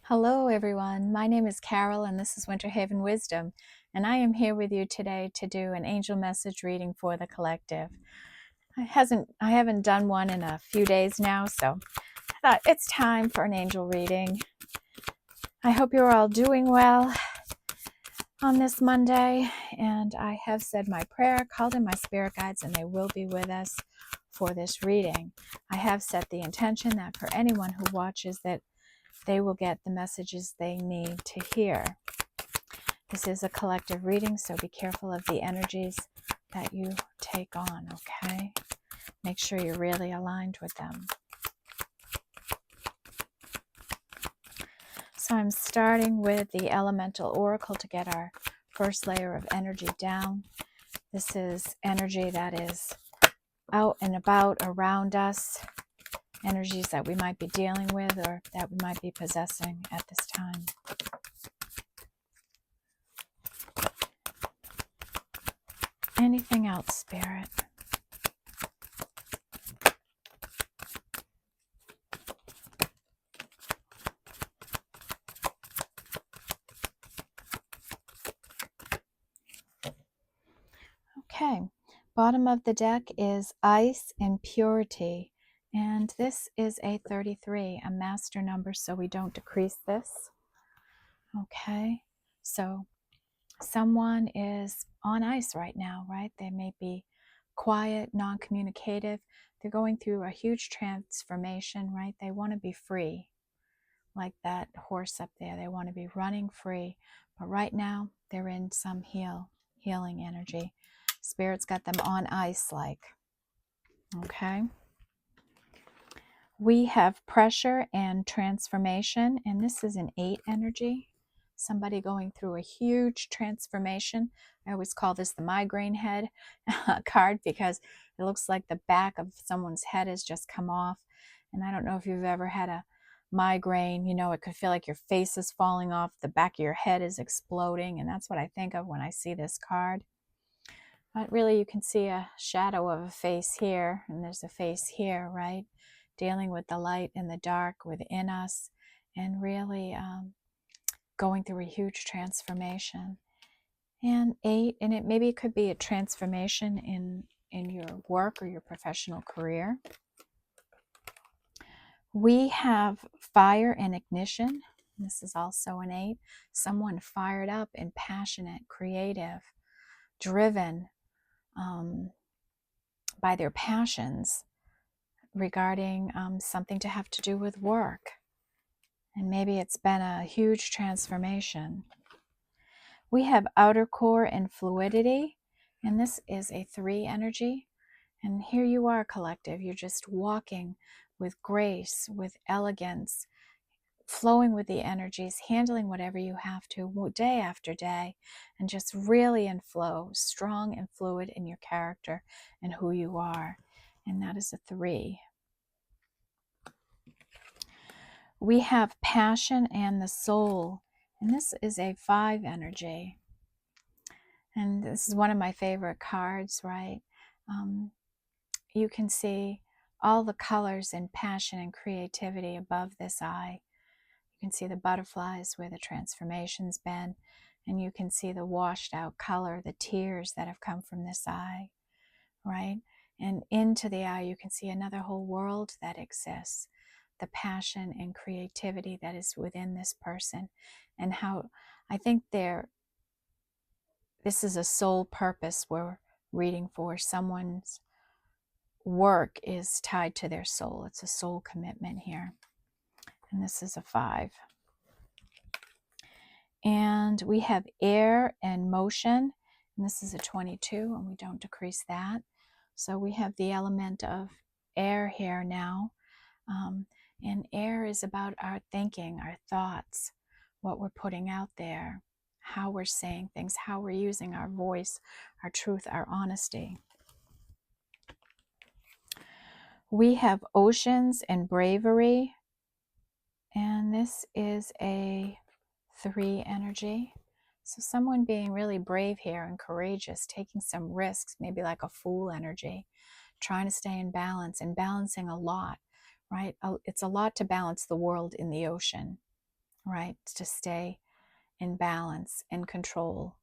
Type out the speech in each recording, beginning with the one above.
Hello, everyone. My name is Carol, and this is Winter Haven Wisdom, and I am here with you today to do an angel message reading for the collective. I haven't done one in a few days now, so I thought it's time for an angel reading. I hope you're all doing well on this Monday, and I have said my prayer, called in my spirit guides, and they will be with us for this reading. I have set the intention that for anyone who watches that they will get the messages they need to hear. This is a collective reading, so be careful of the energies that you take on, okay? Make sure you're really aligned with them. So I'm starting with the Elemental Oracle to get our first layer of energy down. This is energy that is out and about around us, energies that we might be dealing with or that we might be possessing at this time. Anything else, Spirit? Okay, bottom of the deck is Ice and Purity, and this is a 33, a master number, so we don't decrease this. Okay, so someone is on ice right now, right? They may be quiet, non-communicative. They're going through a huge transformation, right? They want to be free, like that horse up there. They want to be running free, but right now they're in some healing energy. Spirit's got them on ice, like, okay? We have pressure and transformation, and this is an 8 energy. Somebody going through a huge transformation. I always call this the migraine head card because it looks like the back of someone's head has just come off. And I don't know if you've ever had a migraine. You know, it could feel like your face is falling off, the back of your head is exploding, and that's what I think of when I see this card. But really, you can see a shadow of a face here, and there's a face here, right? Dealing with the light and the dark within us, and really going through a huge transformation. And 8, and maybe it could be a transformation in your work or your professional career. We have fire and ignition. This is also an 8. Someone fired up and passionate, creative, driven by their passions regarding something to have to do with work. And maybe it's been a huge transformation. We have outer core and fluidity, and this is a 3 energy. And here you are, collective. You're just walking with grace, with elegance, flowing with the energies, handling whatever you have to day after day, and just really in flow, strong and fluid in your character and who you are. And that is a 3. We have passion and the soul, and this is a 5 energy. And this is one of my favorite cards, right? You can see all the colors and passion and creativity above this eye. You can see the butterflies where the transformation's been, and you can see the washed out color, the tears that have come from this eye, right? And into the eye, you can see another whole world that exists, the passion and creativity that is within this person, and how I think this is a soul purpose we're reading for. Someone's work is tied to their soul. It's a soul commitment here. And this is a 5. And we have air and motion, and this is a 22, and we don't decrease that. So we have the element of air here now. And air is about our thinking, our thoughts, what we're putting out there, how we're saying things, how we're using our voice, our truth, our honesty. We have oceans and bravery, and this is a 3 energy. So someone being really brave here and courageous, taking some risks, maybe like a fool energy, trying to stay in balance and balancing a lot, right? It's a lot to balance the world in the ocean, right? To stay in balance, in control,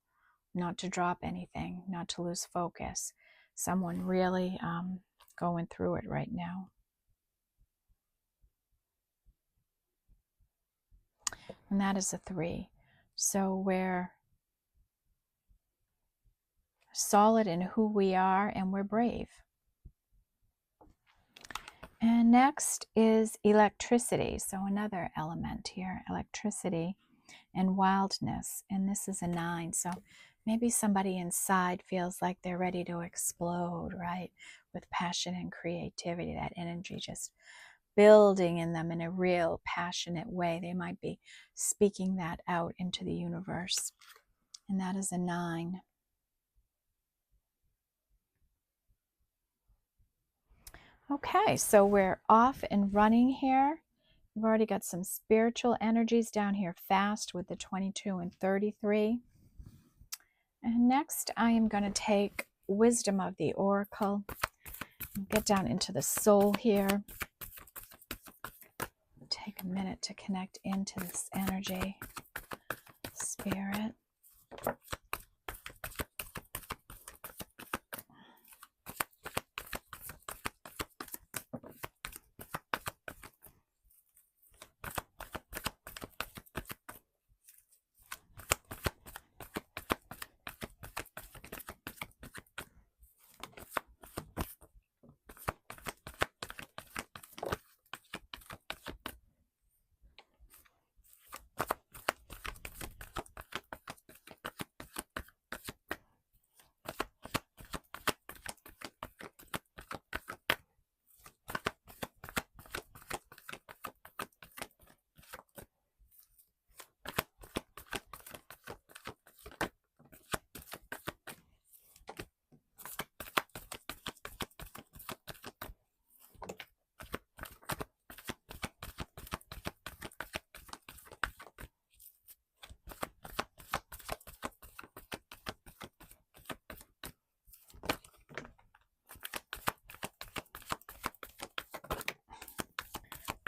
not to drop anything, not to lose focus. Someone really going through it right now. And that is a 3. So we're solid in who we are, and we're brave. And next is electricity. So another element here, electricity and wildness. And this is a 9. So maybe somebody inside feels like they're ready to explode, right? With passion and creativity, that energy just building in them in a real passionate way. They might be speaking that out into the universe. And that is a 9. Okay, so we're off and running here. We've already got some spiritual energies down here fast with the 22 and 33. And next I am going to take Wisdom of the Oracle and get down into the soul here. Take a minute to connect into this energy, spirit.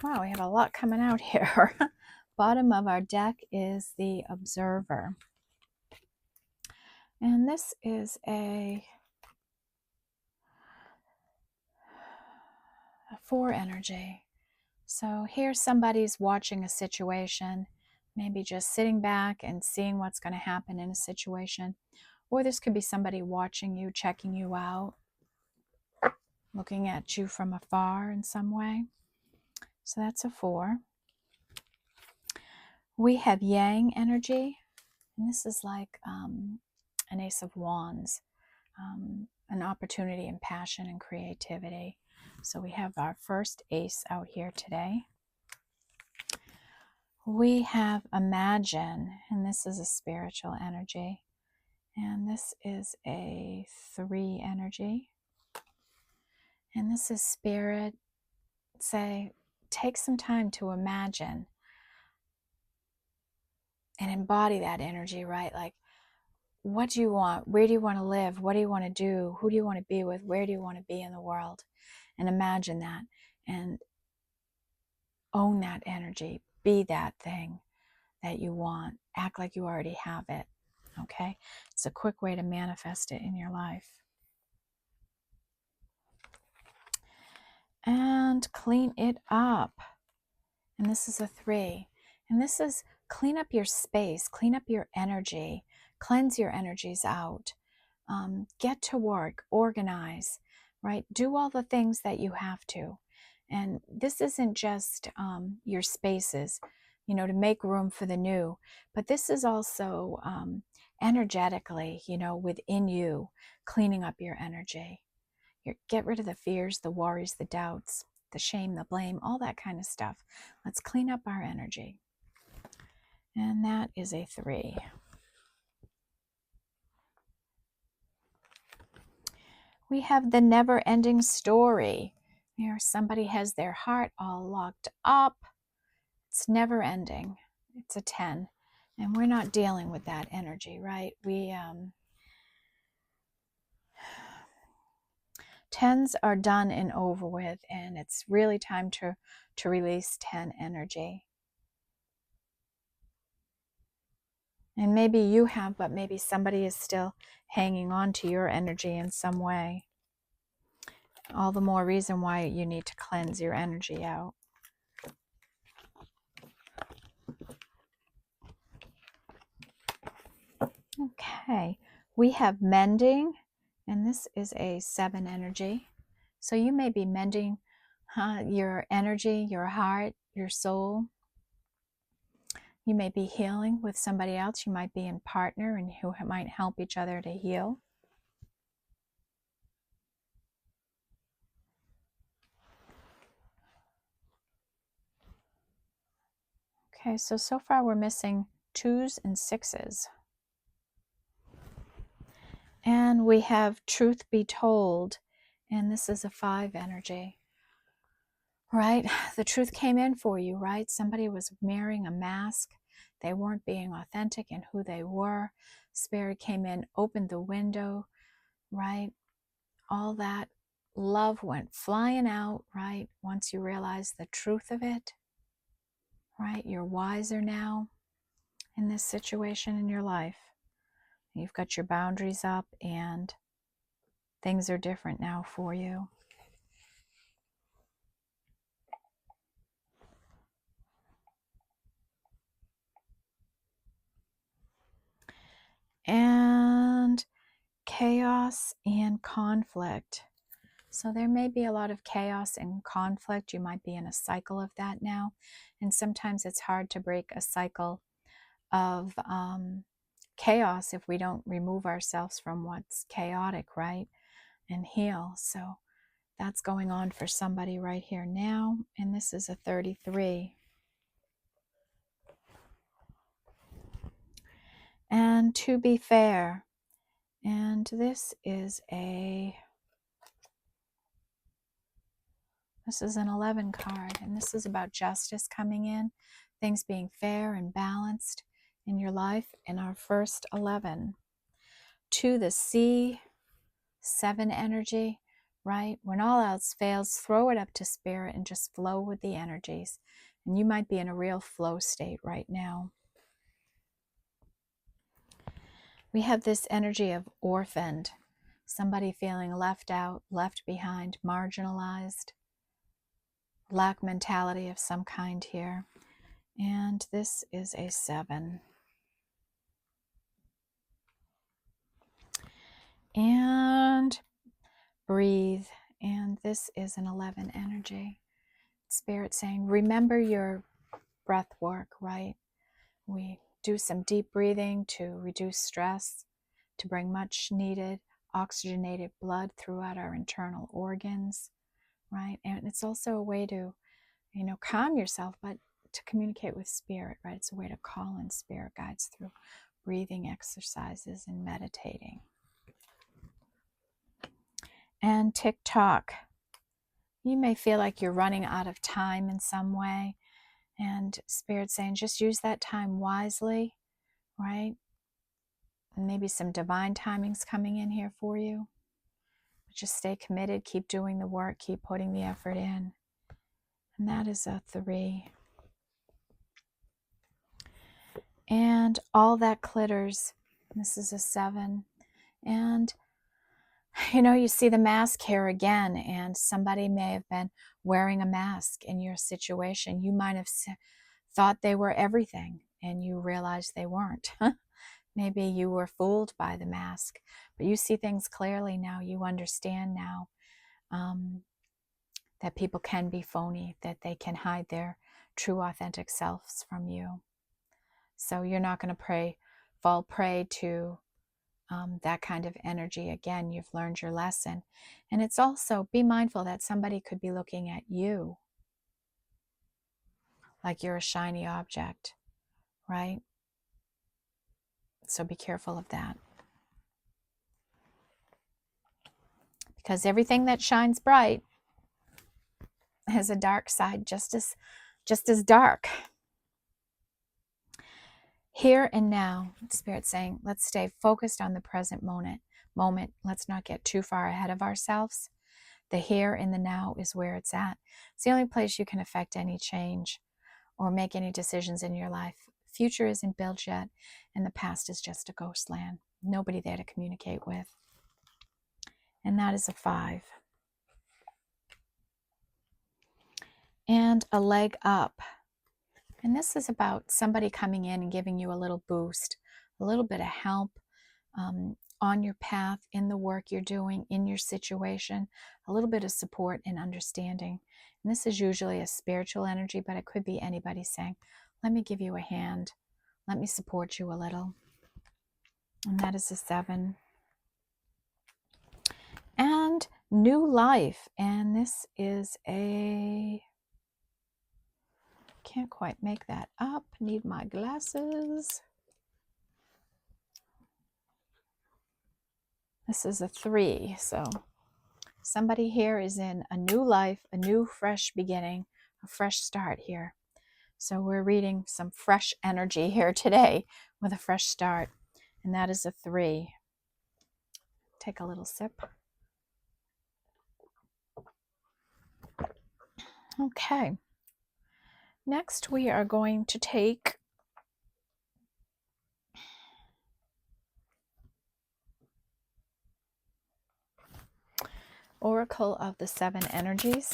Wow, we have a lot coming out here. Bottom of our deck is the Observer. And this is a 4 energy. So here somebody's watching a situation, maybe just sitting back and seeing what's going to happen in a situation. Or this could be somebody watching you, checking you out, looking at you from afar in some way. So that's a 4. We have Yang energy, and this is like an Ace of Wands, an opportunity and passion and creativity. So we have our first ace out here today. We have Imagine, and this is a spiritual energy. And this is a 3 energy. And this is Spirit. Say, take some time to imagine and embody that energy, right? Like, what do you want? Where do you want to live? What do you want to do? Who do you want to be with? Where do you want to be in the world? And imagine that and own that energy. Be that thing that you want. Act like you already have it. Okay? It's a quick way to manifest it in your life. And clean it up. And this is a 3. And this is clean up your space, clean up your energy, cleanse your energies out. Get to work, organize, right? Do all the things that you have to. And this isn't just your spaces, you know, to make room for the new, but this is also energetically, you know, within you, cleaning up your energy. Get rid of the fears, the worries, the doubts, the shame, the blame, all that kind of stuff. Let's clean up our energy. And that is a 3. We have the never-ending story. Here somebody has their heart all locked up. It's never ending. It's a 10. And we're not dealing with that energy, right? We 10s are done and over with, and it's really time to release 10 energy. And maybe you have, but maybe somebody is still hanging on to your energy in some way. All the more reason why you need to cleanse your energy out. Okay, we have mending, and this is a 7 energy. So you may be mending your energy, your heart, your soul. You may be healing with somebody else. You might be in partner and who might help each other to heal. Okay, so far we're missing 2s and 6s. And we have truth be told, and this is a 5 energy. Right? The truth came in for you, right? Somebody was wearing a mask. They weren't being authentic in who they were. Spirit came in, opened the window, right? All that love went flying out, right? Once you realize the truth of it, right? You're wiser now in this situation in your life. You've got your boundaries up and things are different now for you. And chaos and conflict. So there may be a lot of chaos and conflict. You might be in a cycle of that now. And sometimes it's hard to break a cycle of chaos if we don't remove ourselves from what's chaotic, right? And heal. So that's going on for somebody right here now. And this is a 33. And to be fair, and this is an 11 card, and this is about justice coming in, things being fair and balanced in your life. In our first 11, to the C7 energy, right? When all else fails, throw it up to spirit and just flow with the energies. And you might be in a real flow state right now. We have this energy of orphaned, somebody feeling left out, left behind, marginalized, lack mentality of some kind here. And this is a 7. And breathe. And this is an 11 energy. Spirit saying, remember your breath work, right? We do some deep breathing to reduce stress, to bring much needed oxygenated blood throughout our internal organs, right? And it's also a way to, calm yourself, but to communicate with spirit, right? It's a way to call in spirit guides through breathing exercises and meditating. And tick-tock. You may feel like you're running out of time in some way, and Spirit saying just use that time wisely, right? And maybe some divine timing's coming in here for you. But just stay committed, keep doing the work, keep putting the effort in. And that is a 3. And all that clitters. This is a 7. And you see the mask here again, and somebody may have been wearing a mask in your situation. You might have thought they were everything, and you realized they weren't. Maybe you were fooled by the mask, but you see things clearly now. You understand now that people can be phony, that they can hide their true, authentic selves from you. So you're not going to fall prey to that kind of energy again. You've learned your lesson. And it's also, be mindful that somebody could be looking at you like you're a shiny object, right? So be careful of that. Because everything that shines bright has a dark side just as dark. Here and now, Spirit's saying, let's stay focused on the present moment. Let's not get too far ahead of ourselves. The here and the now is where it's at. It's the only place you can affect any change or make any decisions in your life future isn't built yet, and the past is just a ghost land. Nobody there to communicate with. And that is a 5. And a leg up. And this is about somebody coming in and giving you a little boost, a little bit of help on your path, in the work you're doing, in your situation, a little bit of support and understanding. And this is usually a spiritual energy, but it could be anybody saying, let me give you a hand. Let me support you a little. And that is a 7. And new life. And this is a... Can't quite make that up. Need my glasses. This is a 3. So somebody here is in a new life, a new fresh beginning, a fresh start here. So we're reading some fresh energy here today with a fresh start. And that is a 3. Take a little sip. Okay. Next we are going to take Oracle of the 7 Energies.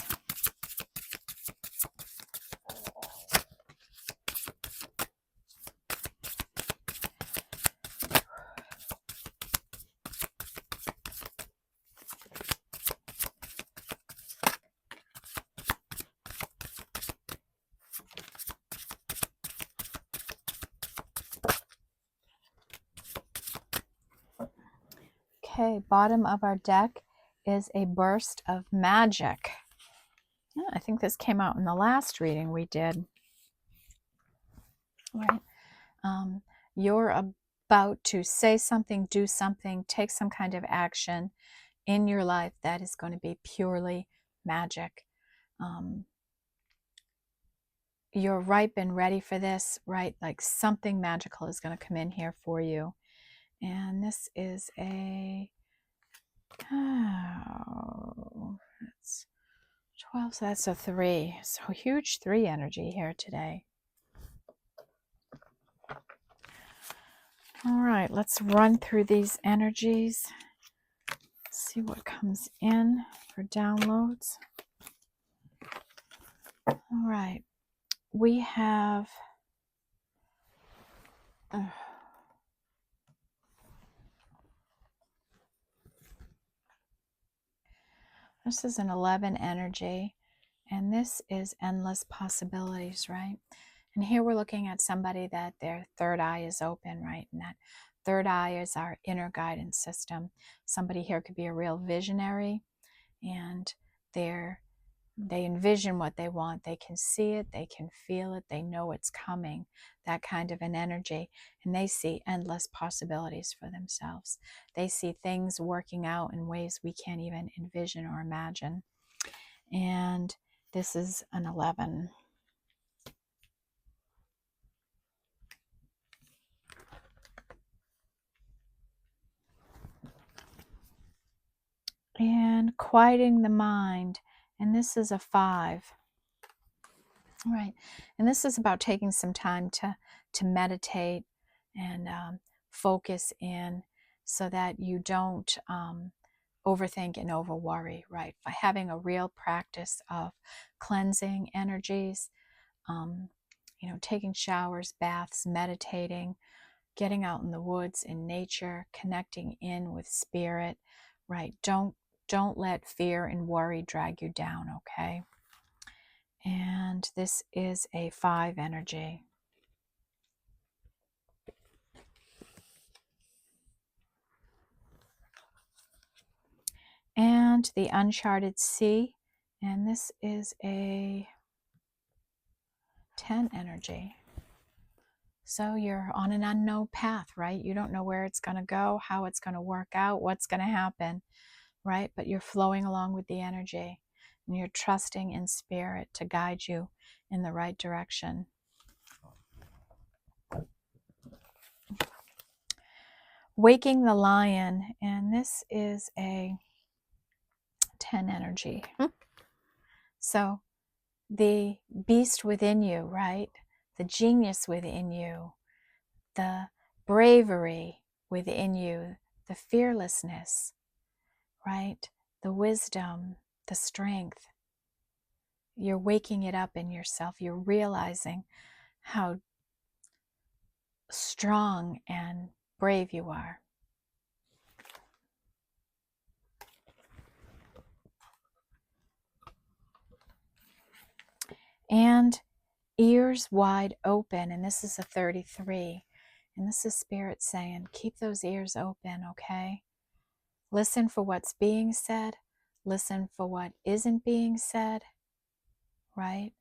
Okay, bottom of our deck is a burst of magic. Yeah, I think this came out in the last reading we did. Right. You're about to say something, do something, take some kind of action in your life that is going to be purely magic. You're ripe and ready for this, right? Like something magical is going to come in here for you. And this is a... Oh, that's 12, so that's a 3. So huge 3 energy here today. All right, let's run through these energies. See what comes in for downloads. All right, we have... this is an 11 energy, and this is endless possibilities, right? And here we're looking at somebody that their third eye is open, right? And that third eye is our inner guidance system. Somebody here could be a real visionary, and they envision what they want. They can see it, they can feel it, they know it's coming, that kind of an energy. And they see endless possibilities for themselves. They see things working out in ways we can't even envision or imagine. And this is an 11. And quieting the mind, and this is a 5. All right, and this is about taking some time to meditate and focus in, so that you don't overthink and over worry, right? By having a real practice of cleansing energies, taking showers, baths, meditating, getting out in the woods, in nature, connecting in with spirit, right? Don't let fear and worry drag you down, okay? And this is a 5 energy. And the Uncharted Sea, and this is a 10 energy. So you're on an unknown path, right? You don't know where it's going to go, how it's going to work out, what's going to happen, right? But you're flowing along with the energy, and you're trusting in spirit to guide you in the right direction. Waking the Lion, and this is a 10 energy. So the beast within you, right? the genius within you, the bravery within you, the fearlessness, right? The wisdom, the strength. You're waking it up in yourself. You're realizing how strong and brave you are. And ears wide open, and this is a 33. And this is Spirit saying, keep those ears open, okay? Listen for what's being said. Listen for what isn't being said, right?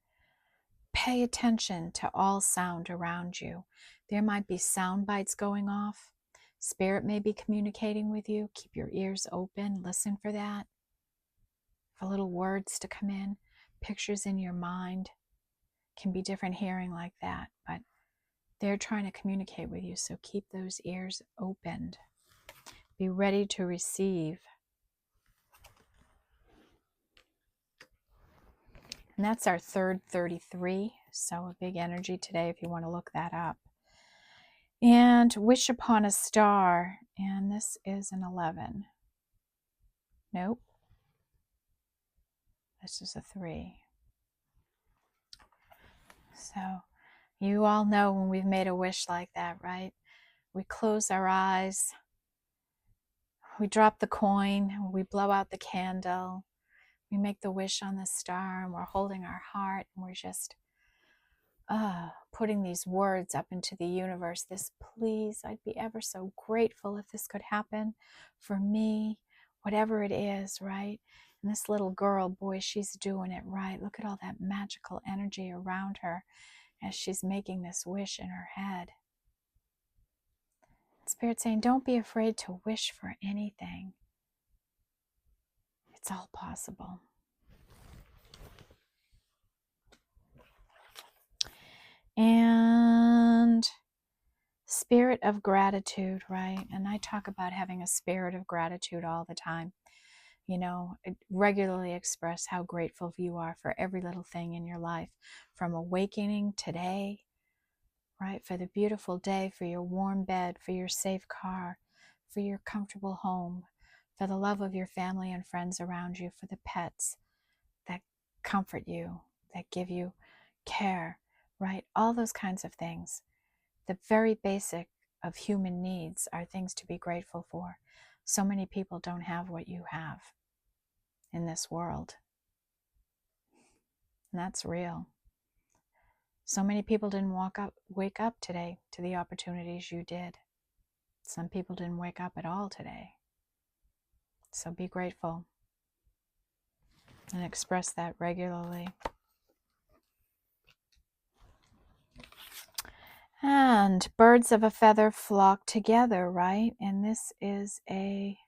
Pay attention to all sound around you. There might be sound bites going off. Spirit may be communicating with you. Keep your ears open. Listen for that. For little words to come in. Pictures in your mind. Can be different hearing like that, but they're trying to communicate with you, so keep those ears opened. Be ready to receive. And that's our third 33, so a big energy today if you want to look that up. And wish upon a star, and this is an 11. Nope. This is a 3. So you all know when we've made a wish like that, right? We close our eyes, we drop the coin, we blow out the candle, we make the wish on the star, and we're holding our heart, and we're just putting these words up into the universe. This, please, I'd be ever so grateful if this could happen for me, whatever it is, right? And this little girl, boy, she's doing it right. Look at all that magical energy around her as she's making this wish in her head. Spirit saying, don't be afraid to wish for anything. It's all possible. And spirit of gratitude, right? And I talk about having a spirit of gratitude all the time. You know, regularly express how grateful you are for every little thing in your life, from awakening today, right? For the beautiful day, for your warm bed, for your safe car, for your comfortable home, for the love of your family and friends around you, for the pets that comfort you, that give you care, right? All those kinds of things. The very basic of human needs are things to be grateful for. So many people don't have what you have in this world. And that's real. So many people didn't wake up today to the opportunities you did. Some people didn't wake up at all today. So be grateful and express that regularly. And birds of a feather flock together, right? And this is a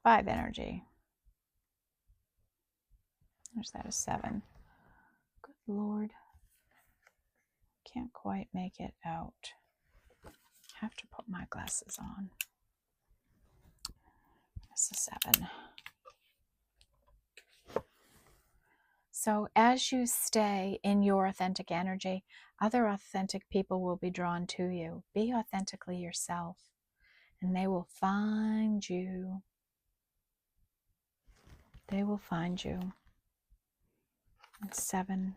5 energy. There's that a 7. Good Lord. Can't quite make it out. Have to put my glasses on. It's a 7. So as you stay in your authentic energy, other authentic people will be drawn to you. Be authentically yourself, and they will find you. They will find you. And 7.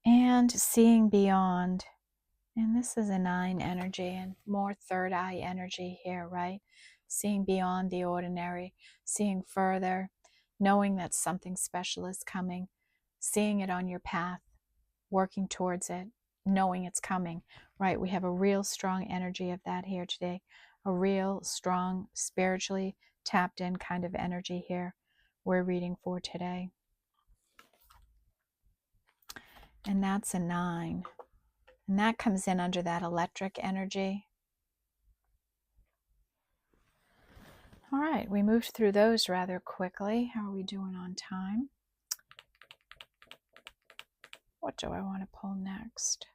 And seeing beyond. And this is a 9 energy, and more third eye energy here, right? Seeing beyond the ordinary, seeing further, knowing that something special is coming, seeing it on your path, working towards it, knowing it's coming, right? We have a real strong energy of that here today, a real strong, spiritually tapped in kind of energy here we're reading for today. And that's a 9. And that comes in under that electric energy. All right, we moved through those rather quickly. How are we doing on time? What do I want to pull next?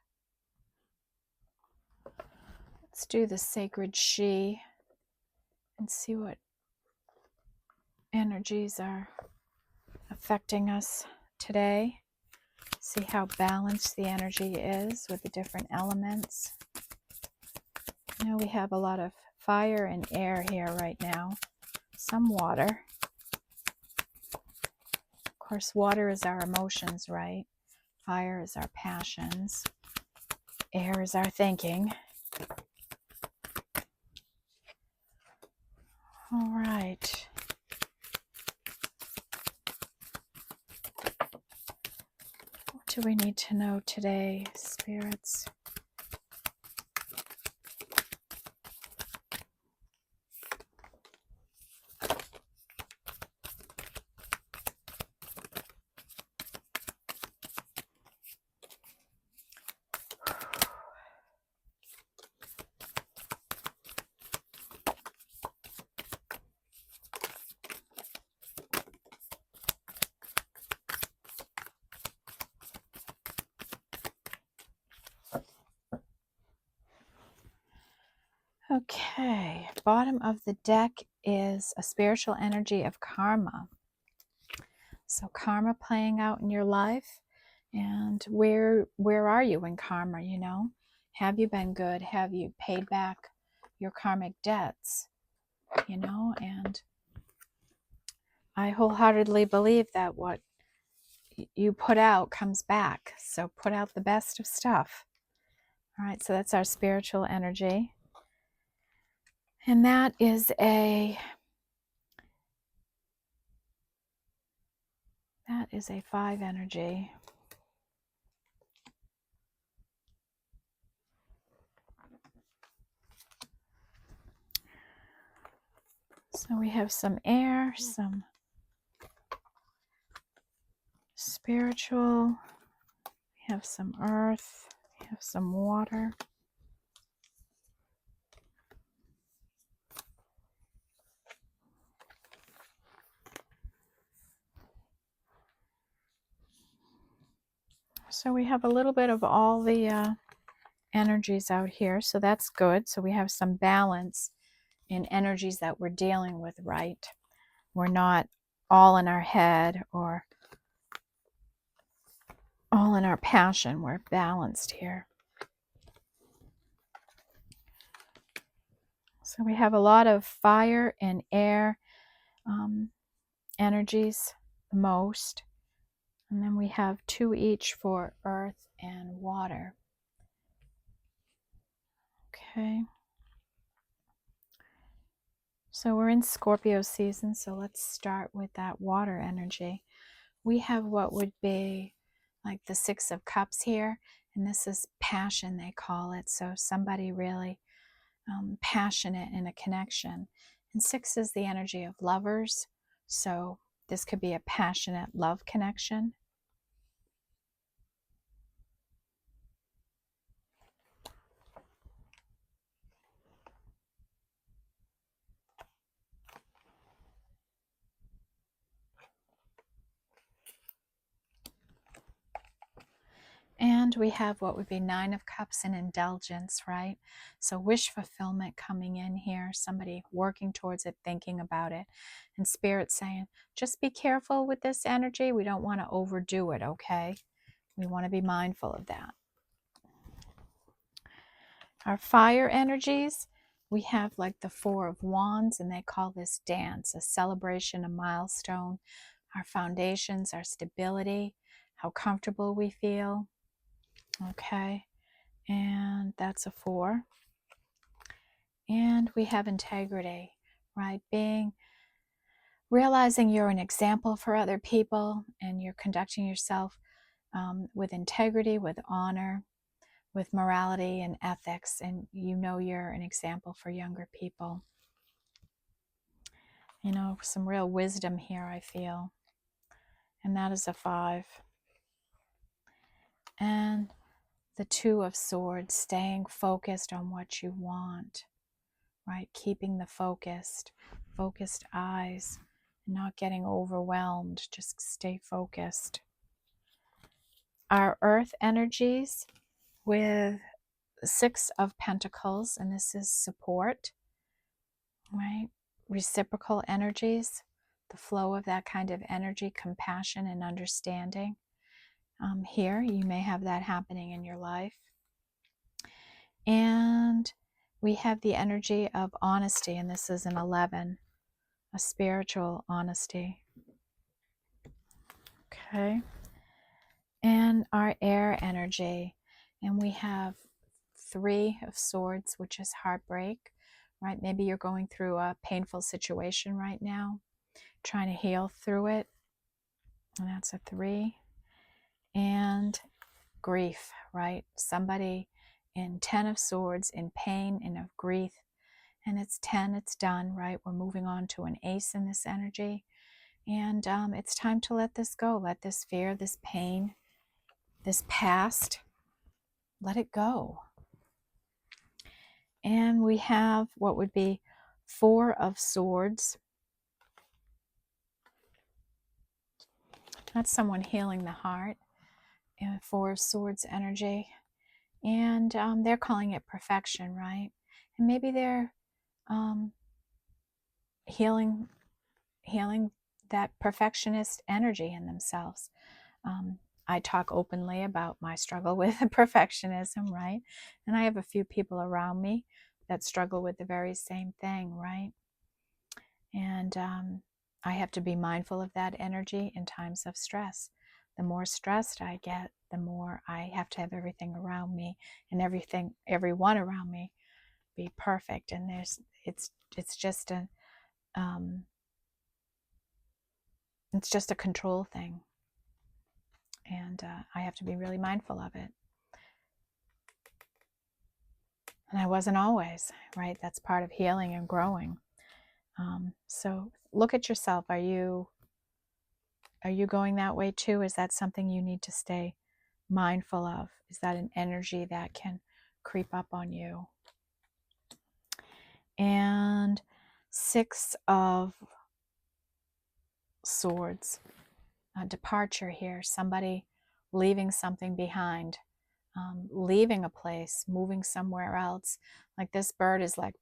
Let's do the Sacred She and see what energies are affecting us today. See how balanced the energy is with the different elements. You know, we have a lot of fire and air here right now. Some water. Of course, water is our emotions, right? Fire is our passions. Air is our thinking. All right. What do we need to know today, spirits? Okay, bottom of the deck is a spiritual energy of karma. So karma playing out in your life, and where are you in karma, you know? Have you been good? Have you paid back your karmic debts, you know? And I wholeheartedly believe that what you put out comes back. So put out the best of stuff. All right, so that's our spiritual energy. And that is a 5 energy. So we have some air, some spiritual, we have some earth, we have some water. So we have a little bit of all the energies out here, so that's good. So we have some balance in energies that we're dealing with, right? We're not all in our head or all in our passion. We're balanced here. So we have a lot of fire and air energies, the most. And then we have 2 each for earth and water. Okay. So we're in Scorpio season, so let's start with that water energy. We have what would be like the 6 of Cups here, and this is passion, they call it. So somebody really passionate in a connection. And 6 is the energy of lovers, so this could be a passionate love connection. And we have what would be 9 of Cups and indulgence, right? So wish fulfillment coming in here, somebody working towards it, thinking about it. And Spirit saying, just be careful with this energy. We don't want to overdo it, okay? We want to be mindful of that. Our fire energies, we have like the 4 of Wands, and they call this dance, a celebration, a milestone. Our foundations, our stability, how comfortable we feel. Okay, and that's a 4. And we have integrity, right? Realizing you're an example for other people and you're conducting yourself with integrity, with honor, with morality and ethics, and you know you're an example for younger people. You know, some real wisdom here, I feel. And that is a 5. And the 2 of Swords, staying focused on what you want, right? Keeping the focused eyes, not getting overwhelmed, just stay focused. Our earth energies with 6 of Pentacles, and this is support, right? Reciprocal energies, the flow of that kind of energy, compassion and understanding. Here, you may have that happening in your life. And we have the energy of honesty, and this is an 11, a spiritual honesty. Okay. And our air energy, and we have 3 of Swords, which is heartbreak, right? Maybe you're going through a painful situation right now, trying to heal through it, and that's a 3. And grief, right? Somebody in 10 of Swords in pain and of grief, and it's 10, it's done, right? We're moving on to an Ace in this energy, and it's time to let this go, let this fear, this pain, this past, let it go. And we have what would be 4 of Swords. That's someone healing the heart. 4 of Swords energy. And they're calling it perfection, right? And maybe they're healing that perfectionist energy in themselves. I talk openly about my struggle with perfectionism, right? And I have a few people around me that struggle with the very same thing, right? And I have to be mindful of that energy in times of stress. The more stressed I get, the more I have to have everything around me and everyone around me be perfect. And it's just a control thing, and I have to be really mindful of it. And I wasn't always, right? That's part of healing and growing. So look at yourself. Are you going that way too? Is that something you need to stay mindful of? Is that an energy that can creep up on you? And 6 of Swords, a departure here, somebody leaving something behind, leaving a place, moving somewhere else. Like this bird is like,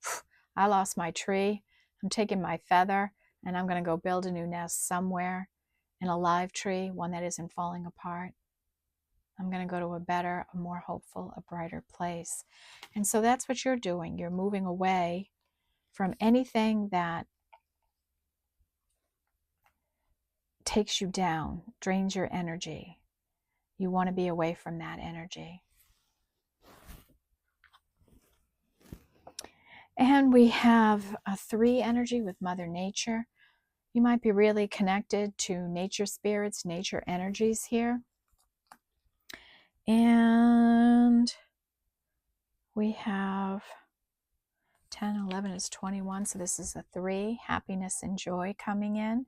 I lost my tree, I'm taking my feather, and I'm going to go build a new nest somewhere in a live tree, one that isn't falling apart. I'm going to go to a better, a more hopeful, a brighter place. And so that's what you're doing. You're moving away from anything that takes you down, drains your energy. You want to be away from that energy. And we have a 3 energy with Mother Nature. You might be really connected to nature spirits, nature energies here. And we have 10, 11 is 21. So this is a 3, happiness and joy coming in.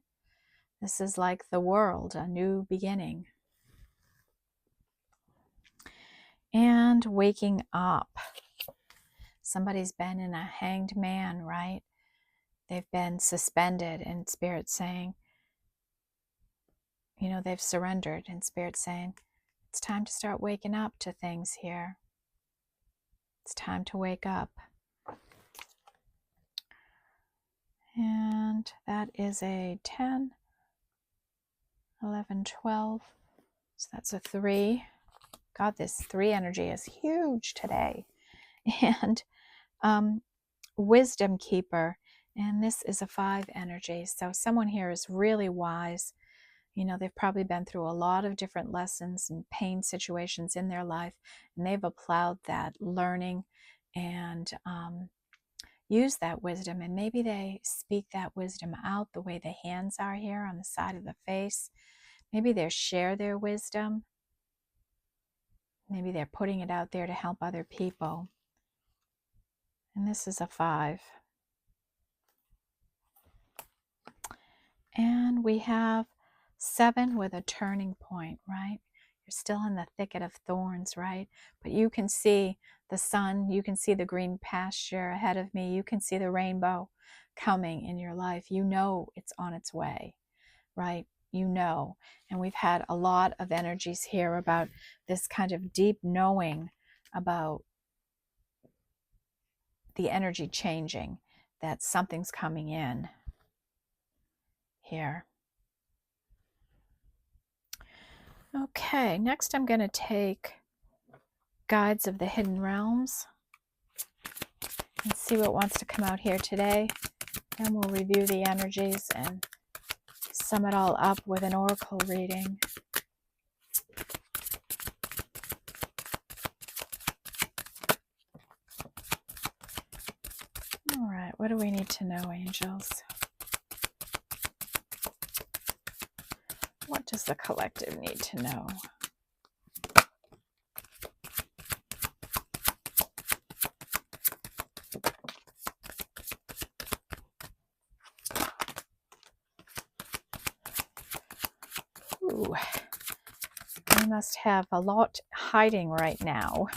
This is like the world, a new beginning. And waking up. Somebody's been in a hanged man, right? They've been suspended, and Spirit saying, they've surrendered, and Spirit saying, it's time to start waking up to things here. It's time to wake up. And that is a 10, 11, 12. So that's a 3. God, this 3 energy is huge today. And wisdom keeper. And this is a 5 energy. So someone here is really wise. They've probably been through a lot of different lessons and pain situations in their life, and they've applied that learning and use that wisdom. And maybe they speak that wisdom out the way the hands are here on the side of the face. Maybe they share their wisdom. Maybe they're putting it out there to help other people. And this is a 5. And we have 7 with a turning point, right? You're still in the thicket of thorns, right? But you can see the sun, you can see the green pasture ahead of me, you can see the rainbow coming in your life. You know it's on its way, right? And we've had a lot of energies here about this kind of deep knowing about the energy changing, that something's coming in here. Okay, next I'm going to take Guides of the Hidden Realms and see what wants to come out here today. And we'll review the energies and sum it all up with an oracle reading. All right, what do we need to know, angels? What does the collective need to know? Ooh, we must have a lot hiding right now.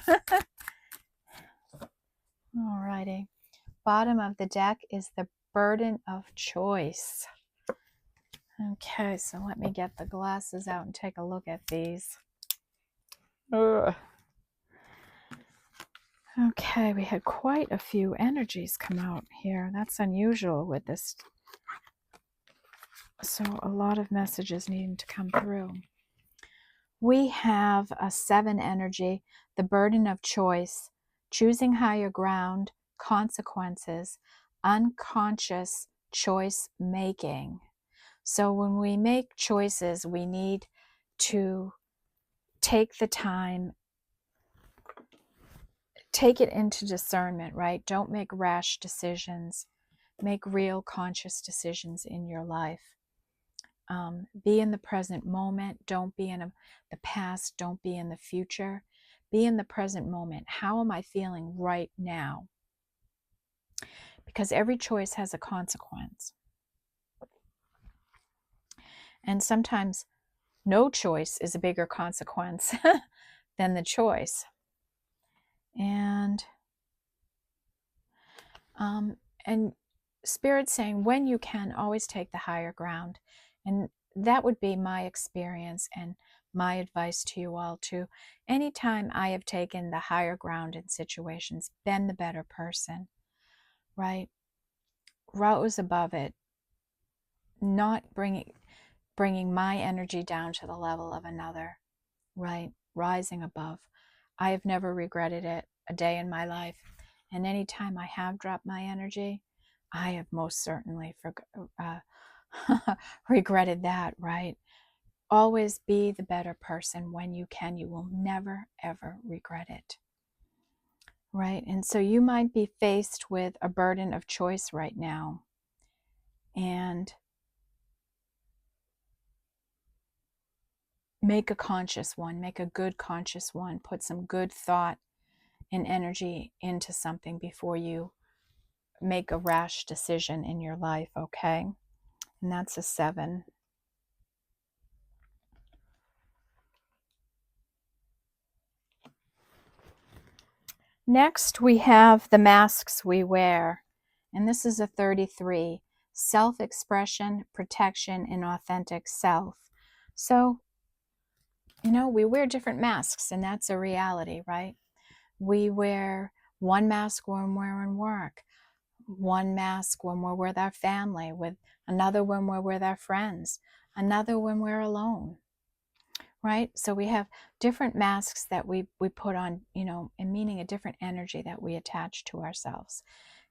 Alrighty. Bottom of the deck is the burden of choice. Okay, so let me get the glasses out and take a look at these. Ugh. Okay, we had quite a few energies come out here. That's unusual with this. So a lot of messages needing to come through. We have a 7 energy, the burden of choice, choosing higher ground, consequences, unconscious choice making. So when we make choices, we need to take the time, take it into discernment, right? Don't make rash decisions. Make real conscious decisions in your life. Be in the present moment. Don't be in the past. Don't be in the future. Be in the present moment. How am I feeling right now? Because every choice has a consequence. And sometimes no choice is a bigger consequence than the choice. And Spirit saying, when you can, always take the higher ground. And that would be my experience and my advice to you all too. Anytime I have taken the higher ground in situations, been the better person, right? Rose above it, not bringing my energy down to the level of another, right? Rising above. I have never regretted it a day in my life. And anytime I have dropped my energy, I have most certainly regretted that, right? Always be the better person when you can. You will never, ever regret it, right? And so you might be faced with a burden of choice right now. And make a conscious one, make a good conscious one. Put some good thought and energy into something before you make a rash decision in your life, okay? And that's a 7. Next, we have the masks we wear. And this is a 33. Self-expression, protection, and authentic self. So, we wear different masks, and that's a reality, right? We wear one mask when we're in work, one mask when we're with our family, with another when we're with our friends, another when we're alone, right? So we have different masks that we put on, and meaning a different energy that we attach to ourselves.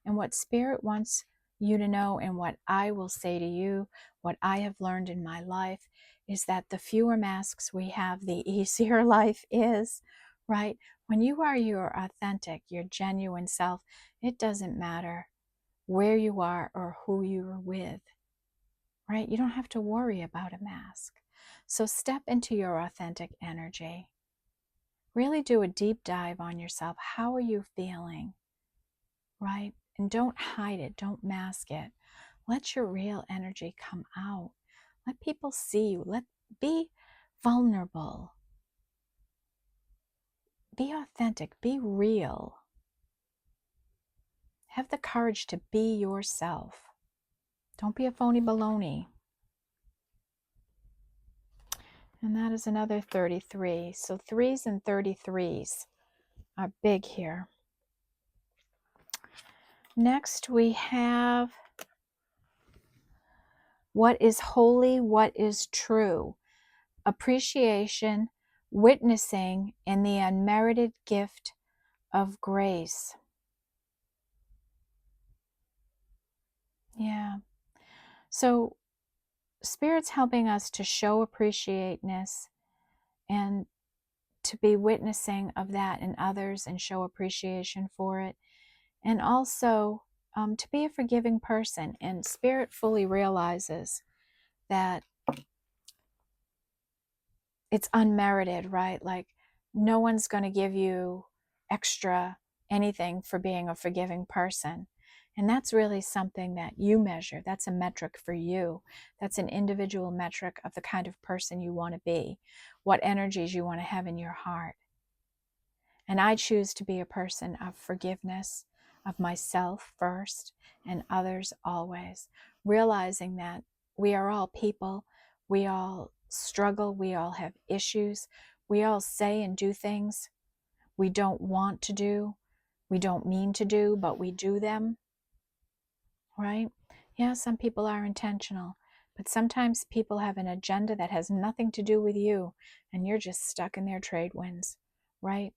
And what Spirit wants you to know, and what I will say to you, what I have learned in my life, is that the fewer masks we have, the easier life is, right? When you are your authentic, your genuine self, it doesn't matter where you are or who you're with, right? You don't have to worry about a mask. So step into your authentic energy. Really do a deep dive on yourself. How are you feeling, right? And don't hide it. Don't mask it. Let your real energy come out. Let people see you. Be vulnerable. Be authentic. Be real. Have the courage to be yourself. Don't be a phony baloney. And that is another 33. So 3s and 33s are big here. Next we have what is holy, what is true, appreciation, witnessing, and the unmerited gift of grace. Yeah. So Spirit's helping us to show appreciateness and to be witnessing of that in others and show appreciation for it. And also to be a forgiving person. And Spirit fully realizes that it's unmerited, right? Like no one's going to give you extra anything for being a forgiving person. And that's really something that you measure. That's a metric for you. That's an individual metric of the kind of person you want to be, what energies you want to have in your heart. And I choose to be a person of forgiveness, of myself first and others always, realizing that we are all people, we all struggle, we all have issues, we all say and do things we don't want to do, we don't mean to do, but we do them, right? Yeah, some people are intentional, but sometimes people have an agenda that has nothing to do with you, and you're just stuck in their trade winds, right?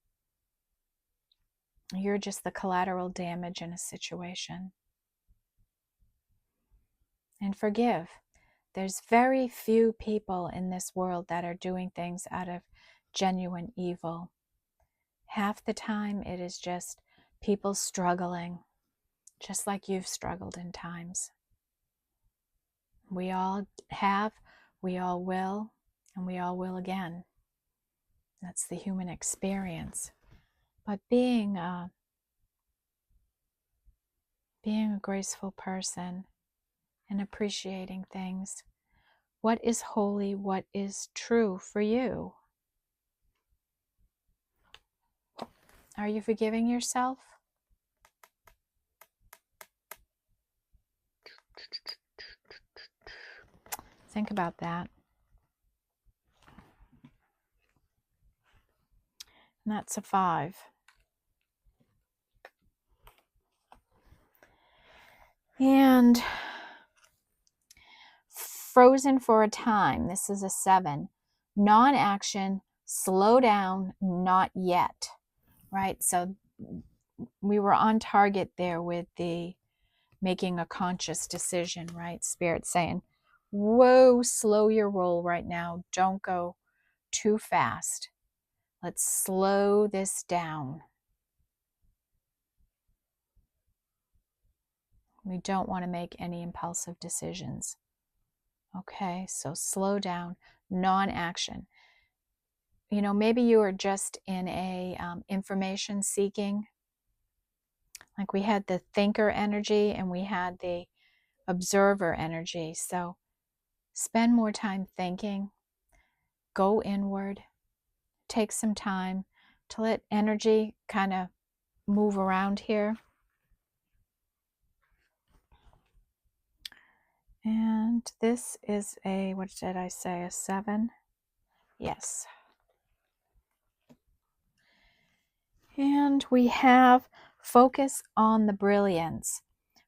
You're just the collateral damage in a situation. And forgive. There's very few people in this world that are doing things out of genuine evil. Half the time it is just people struggling, just like you've struggled in times. We all have, we all will, and we all will again. That's the human experience. But being a graceful person and appreciating things, what is holy, what is true for you? Are you forgiving yourself? Think about that. And that's a 5. And frozen for a time. This is a 7. Non-action, slow down, not yet. Right? So we were on target there with the making a conscious decision, right? Spirit saying, whoa, slow your roll right now. Don't go too fast. Let's slow this down. We don't want to make any impulsive decisions. Okay, so slow down, non-action. You know, maybe you are just in a information seeking. Like we had the thinker energy and we had the observer energy. So spend more time thinking, go inward, take some time to let energy kind of move around here. And this is a, what did I say, a 7? Yes. And we have focus on the brilliance,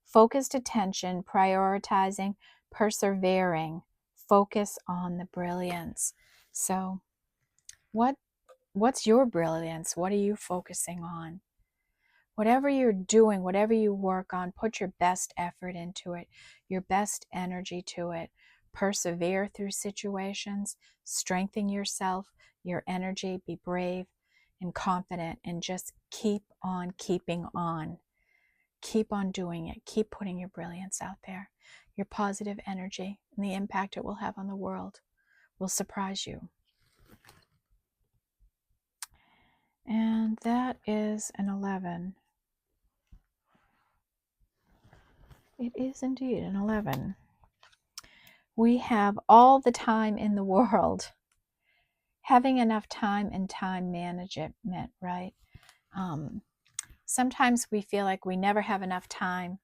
focused attention, prioritizing, persevering, focus on the brilliance. So what's your brilliance? What are you focusing on? Whatever you're doing, whatever you work on, put your best effort into it, your best energy to it. Persevere through situations, strengthen yourself, your energy, be brave and confident, and just keep on keeping on. Keep on doing it. Keep putting your brilliance out there. Your positive energy and the impact it will have on the world will surprise you. And that is an 11. It is indeed an 11. We have all the time in the world. Having enough time and time management, right? Sometimes we feel like we never have enough time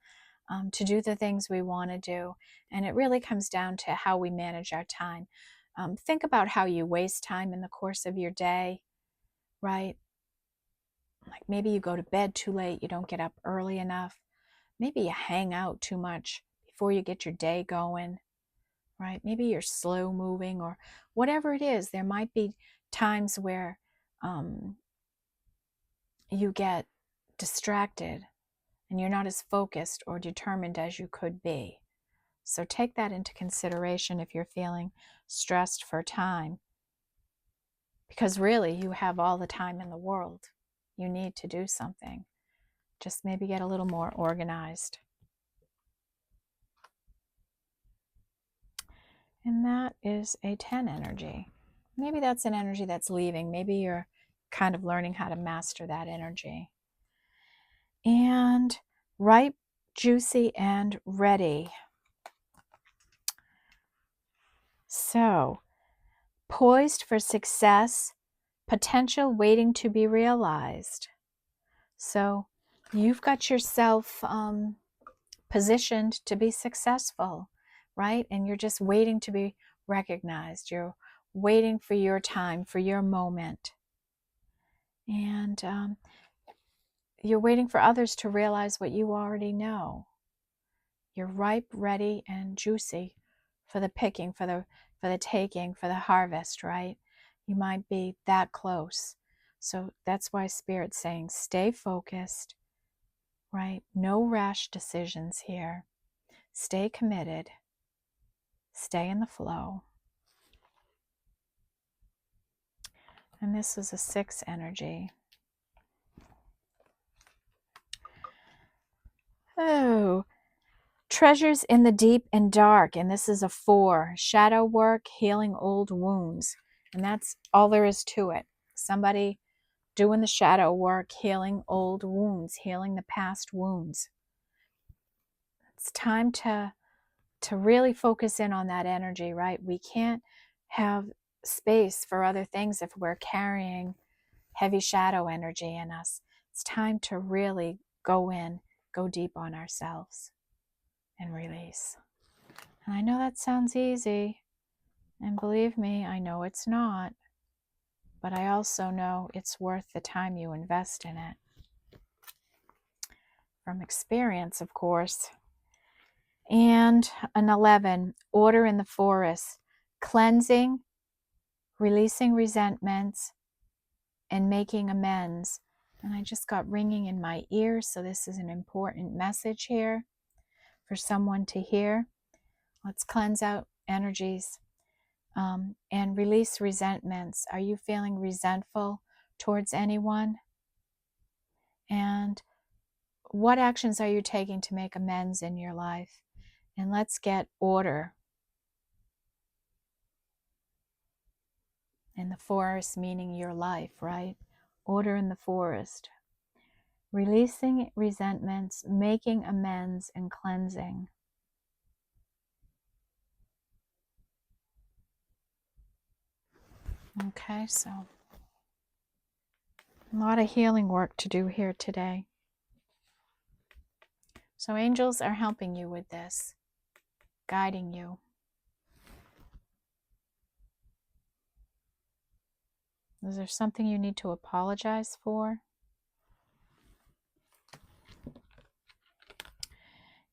to do the things we want to do. And it really comes down to how we manage our time. Think about how you waste time in the course of your day, right? Like maybe you go to bed too late, you don't get up early enough. Maybe you hang out too much before you get your day going. right? Maybe you're slow moving or whatever it is. There might be times where you get distracted and you're not as focused or determined as you could be. So take that into consideration if you're feeling stressed for time, because really you have all the time in the world. You need to do something. Just maybe get a little more organized. And that is a 10 energy. Maybe that's an energy that's leaving. Maybe you're kind of learning how to master that energy. And ripe, juicy, and ready. So, poised for success, potential waiting to be realized. So, you've got yourself positioned to be successful, right? And you're just waiting to be recognized. You're waiting for your time, for your moment. And you're waiting for others to realize what you already know. You're ripe, ready, and juicy for the picking, for the taking, for the harvest, right? You might be that close. So that's why Spirit's saying stay focused, right? No rash decisions here. Stay committed. Stay in the flow. And this is a 6 energy. Oh, treasures in the deep and dark. And this is a 4. Shadow work, healing old wounds. And that's all there is to it. Somebody doing the shadow work, healing old wounds, healing the past wounds. It's time to really focus in on that energy, right? We can't have space for other things if we're carrying heavy shadow energy in us. It's time to really go in, go deep on ourselves and release. And I know that sounds easy, and believe me, I know it's not, but I also know it's worth the time you invest in it. From experience, of course. And an 11, order in the forest, cleansing, releasing resentments, and making amends. And I just got ringing in my ears, so this is an important message here for someone to hear. Let's cleanse out energies and release resentments. Are you feeling resentful towards anyone? And what actions are you taking to make amends in your life? And let's get order in the forest, meaning your life, right? Order in the forest. Releasing resentments, making amends, and cleansing. Okay, so a lot of healing work to do here today. So angels are helping you with this, guiding you. Is there something you need to apologize for?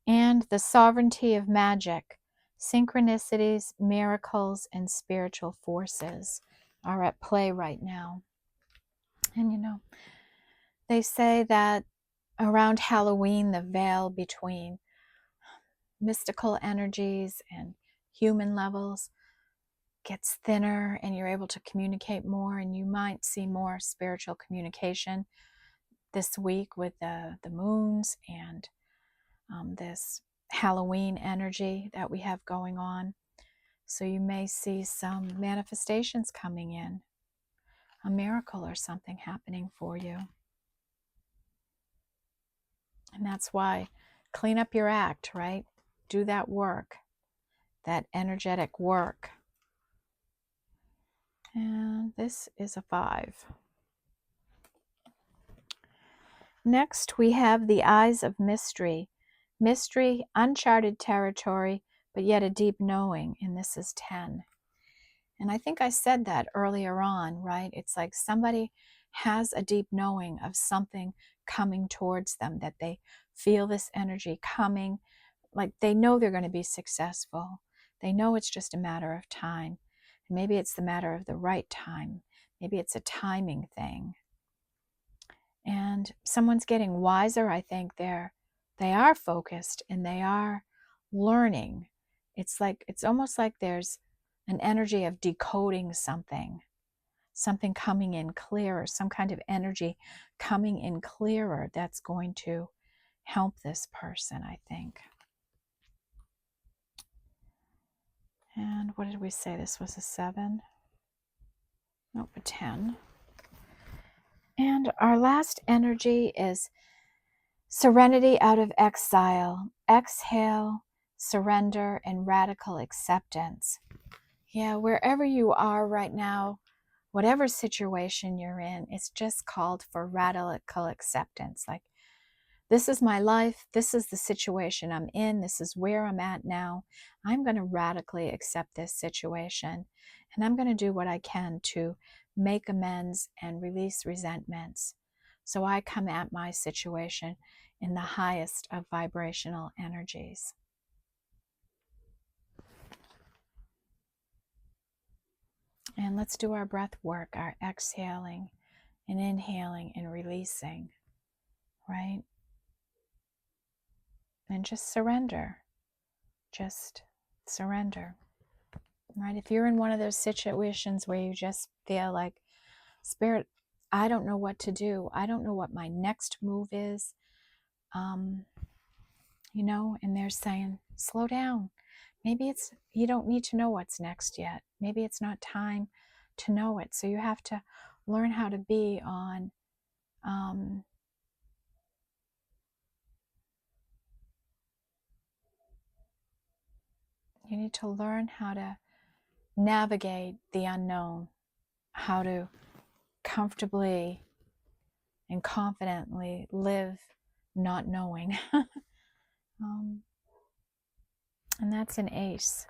And the sovereignty of magic, synchronicities, miracles, and spiritual forces are at play right now. And you know, they say that around Halloween, the veil between mystical energies and human levels gets thinner and you're able to communicate more, and you might see more spiritual communication this week with the moons and this Halloween energy that we have going on. So you may see some manifestations coming in, a miracle or something happening for you. And that's why clean up your act, right? Do that work, that energetic work. And this is a 5. Next, we have the eyes of mystery. Mystery, uncharted territory, but yet a deep knowing, and this is 10. And I think I said that earlier on, right? It's like somebody has a deep knowing of something coming towards them, that they feel this energy coming, like they know they're going to be successful. They know it's just a matter of time. And maybe it's the matter of the right time. Maybe it's a timing thing. And someone's getting wiser. I think they are focused and they are learning. It's almost like there's an energy of decoding something coming in clearer, some kind of energy coming in clearer that's going to help this person, I think. And what did we say? This was a 7? Nope, a 10. And our last energy is serenity out of exile. Exhale, surrender, and radical acceptance. Yeah, wherever you are right now, whatever situation you're in, it's just called for radical acceptance. Like, this is my life. This is the situation I'm in. This is where I'm at now. I'm going to radically accept this situation. And I'm going to do what I can to make amends and release resentments. So I come at my situation in the highest of vibrational energies. And let's do our breath work, our exhaling and inhaling and releasing, right? And just surrender. Just surrender. Right? If you're in one of those situations where you just feel like, Spirit, I don't know what to do. I don't know what my next move is. And they're saying, slow down. Maybe you don't need to know what's next yet. Maybe it's not time to know it. So you have to learn how to be on, you need to learn how to navigate the unknown, how to comfortably and confidently live not knowing. And that's an ace.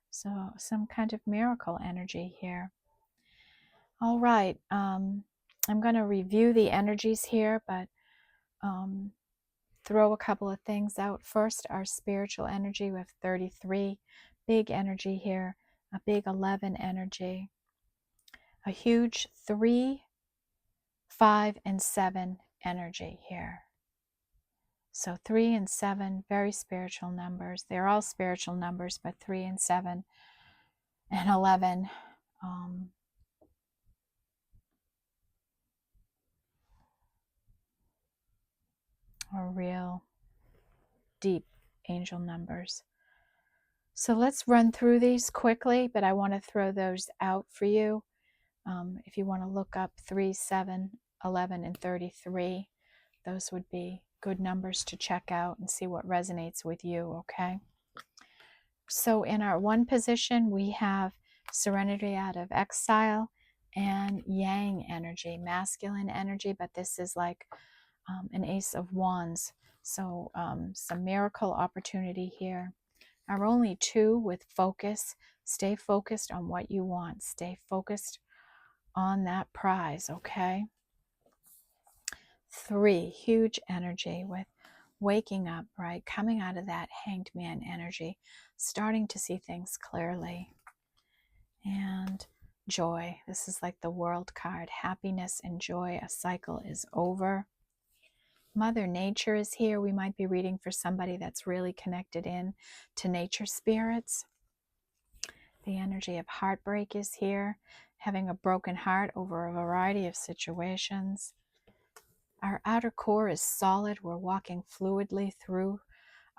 So some kind of miracle energy here. All right. I'm going to review the energies here, but throw a couple of things out. First, our spiritual energy with 33. Big energy here. A big 11 energy. A huge 3, 5, and 7 energy here. So 3 and 7, very spiritual numbers. They're all spiritual numbers, but 3 and 7 and 11 are real deep angel numbers. So let's run through these quickly, but I want to throw those out for you. If you want to look up 3, 7, 11, and 33, those would be good numbers to check out and see what resonates with you, okay? So in our 1 position, we have serenity out of exile and yang energy, masculine energy, but this is like an ace of wands. So some miracle opportunity here. Our only 2 with focus. Stay focused on what you want. Stay focused on that prize, okay? 3, huge energy with waking up, right? Coming out of that hanged man energy, starting to see things clearly. And joy. This is like the world card. Happiness and joy. A cycle is over. Mother Nature is here. We might be reading for somebody that's really connected in to nature spirits. The energy of heartbreak is here. Having a broken heart over a variety of situations. Our outer core is solid. We're walking fluidly through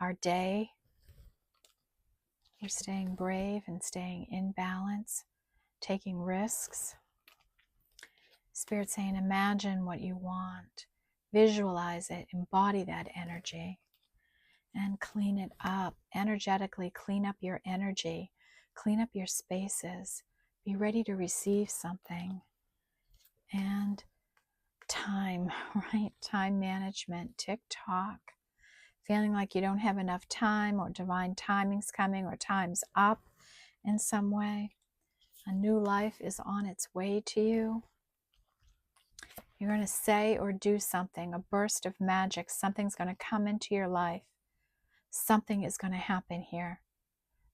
our day. We're staying brave and staying in balance, taking risks. Spirit saying, imagine what you want, visualize it, embody that energy, and clean it up. Energetically clean up your energy, clean up your spaces, be ready to receive something. And time, right? Time management, tick-tock. Feeling like you don't have enough time, or divine timing's coming, or time's up in some way. A new life is on its way to you. You're going to say or do something, a burst of magic. Something's going to come into your life. Something is going to happen here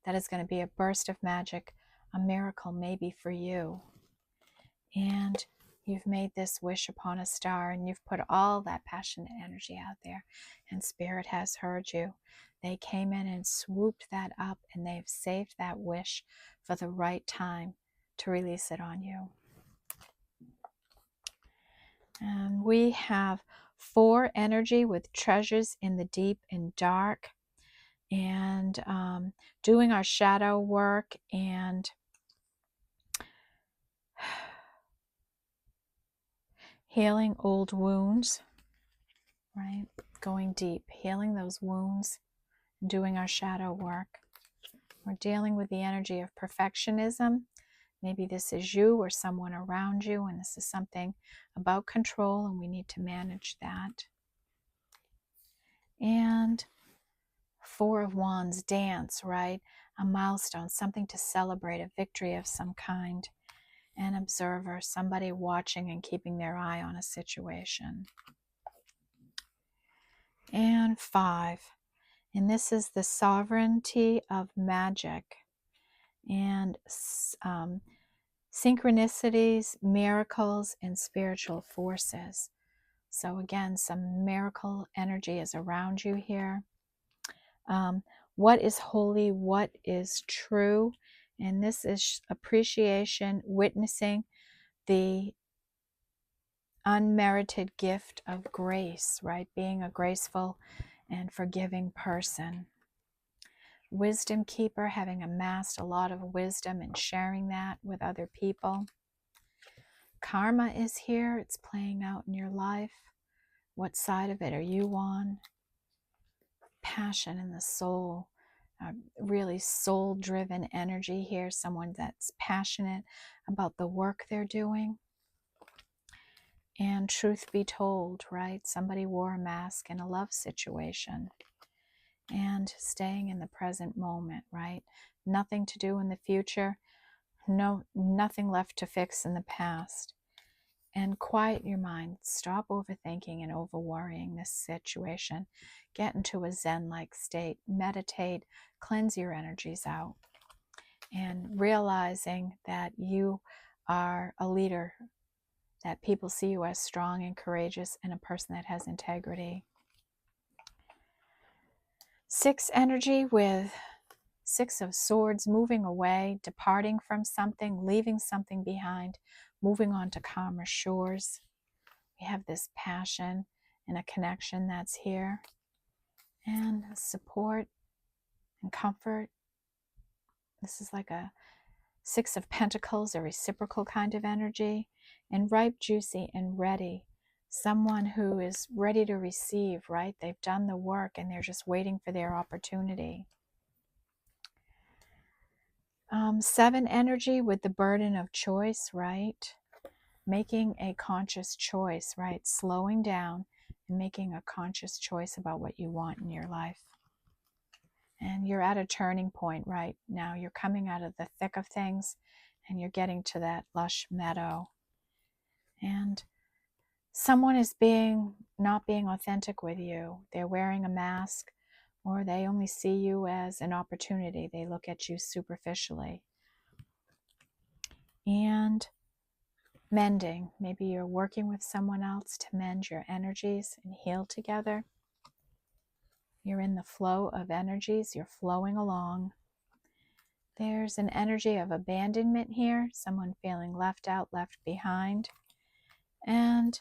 that is going to be a burst of magic, a miracle maybe for you. And you've made this wish upon a star, and you've put all that passionate energy out there, and Spirit has heard you. They came in and swooped that up, and they've saved that wish for the right time to release it on you. And we have 4 energy with treasures in the deep and dark, and doing our shadow work and healing old wounds, right? Going deep, healing those wounds, and doing our shadow work. We're dealing with the energy of perfectionism. Maybe this is you or someone around you, and this is something about control, and we need to manage that. And 4 of Wands, dance, right? A milestone, something to celebrate, a victory of some kind. An observer, somebody watching and keeping their eye on a situation. And 5, and this is the sovereignty of magic and synchronicities, miracles, and spiritual forces. So again, some miracle energy is around you here. What is holy? What is true? And this is appreciation, witnessing the unmerited gift of grace, right? Being a graceful and forgiving person. Wisdom keeper, having amassed a lot of wisdom and sharing that with other people. Karma is here. It's playing out in your life. What side of it are you on? Passion in the soul, really soul-driven energy here. Someone that's passionate about the work they're doing. And truth be told, right? Somebody wore a mask in a love situation. And staying in the present moment, right? Nothing to do in the future. Nothing left to fix in the past. And quiet your mind. Stop overthinking and over worrying this situation. Get into a Zen-like state. Meditate. Cleanse your energies out. And realizing that you are a leader, that people see you as strong and courageous and a person that has integrity. 6 energy with 6 of Swords, moving away, departing from something, leaving something behind, moving on to calmer shores. We have this passion and a connection that's here. And support and comfort. This is like a 6 of Pentacles, a reciprocal kind of energy. And ripe, juicy, and ready. Someone who is ready to receive, right? They've done the work and they're just waiting for their opportunity. 7 energy with the burden of choice, right? Making a conscious choice, right? Slowing down and making a conscious choice about what you want in your life. And you're at a turning point right now. You're coming out of the thick of things and you're getting to that lush meadow. And someone is not being authentic with you. They're wearing a mask, or they only see you as an opportunity. They look at you superficially. And mending. Maybe you're working with someone else to mend your energies and heal together. You're in the flow of energies. You're flowing along. There's an energy of abandonment here. Someone feeling left out, left behind. And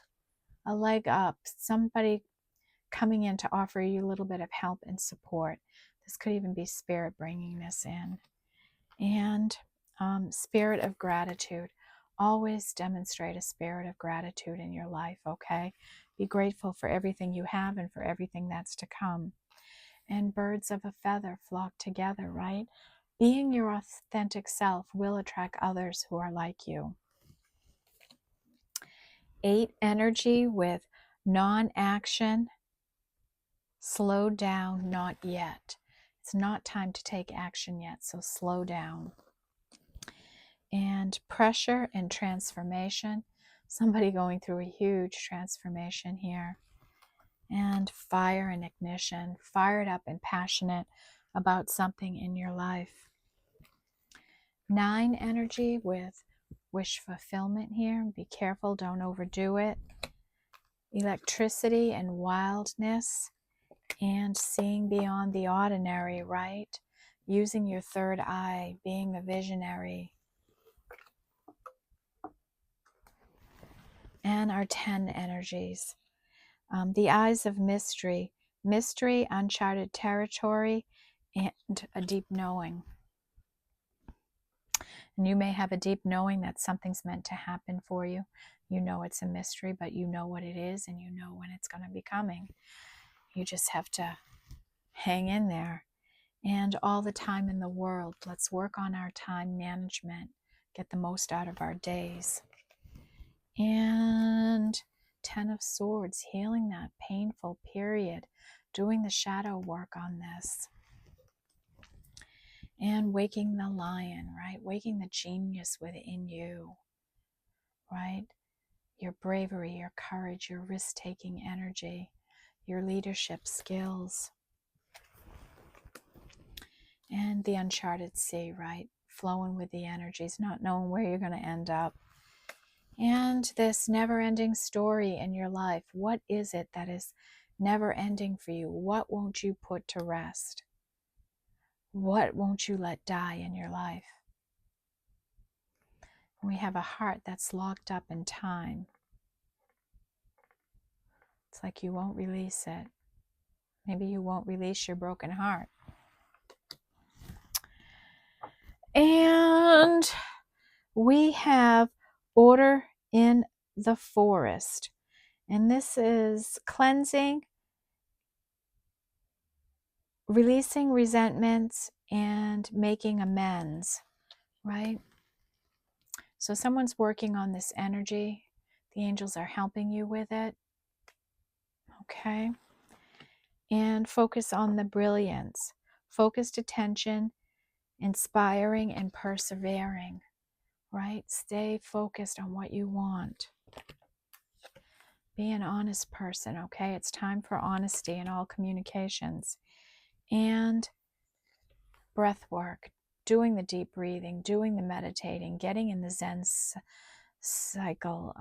a leg up. Somebody coming in to offer you a little bit of help and support. This could even be Spirit bringing this in. And spirit of gratitude. Always demonstrate a spirit of gratitude in your life, okay? Be grateful for everything you have and for everything that's to come. And birds of a feather flock together, right? Being your authentic self will attract others who are like you. 8 energy with non-action. Slow down, not yet. It's not time to take action yet, so slow down. And pressure and transformation. Somebody going through a huge transformation here. And fire and ignition. Fired up and passionate about something in your life. 9 energy with wish fulfillment here. Be careful, don't overdo it. Electricity and wildness and seeing beyond the ordinary, right? Using your third eye, being a visionary. And our 10 energies. The eyes of mystery. Mystery, uncharted territory, and a deep knowing. And you may have a deep knowing that something's meant to happen for you. You know it's a mystery, but you know what it is and you know when it's going to be coming. You just have to hang in there. And all the time in the world, let's work on our time management, get the most out of our days. And 10 of Swords, healing that painful period, doing the shadow work on this. And waking the lion, right? Waking the genius within you, right? Your bravery, your courage, your risk-taking energy, your leadership skills. And the uncharted sea, right? Flowing with the energies, not knowing where you're going to end up. And this never-ending story in your life. What is it that is never-ending for you? What won't you put to rest? What won't you let die in your life? We have a heart that's locked up in time. It's like you won't release it. Maybe you won't release your broken heart. And we have order in the forest. And this is cleansing, releasing resentments, and making amends, right? So someone's working on this energy. The angels are helping you with it. Okay. And focus on the brilliance. Focused attention, inspiring and persevering, right? Stay focused on what you want. Be an honest person, okay? It's time for honesty in all communications. And breath work, doing the deep breathing, doing the meditating, getting in the Zen cycle,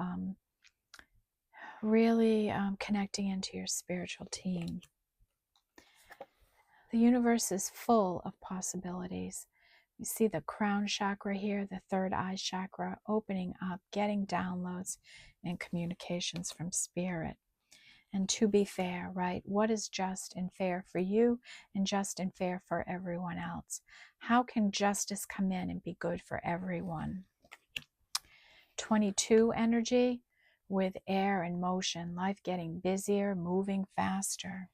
really connecting into your spiritual team. The universe is full of possibilities. You see the crown chakra here, the third eye chakra, opening up, getting downloads and communications from spirit. And to be fair, right? What is just and fair for you and just and fair for everyone else? How can justice come in and be good for everyone? 22 energy with air and motion, life getting busier, moving faster.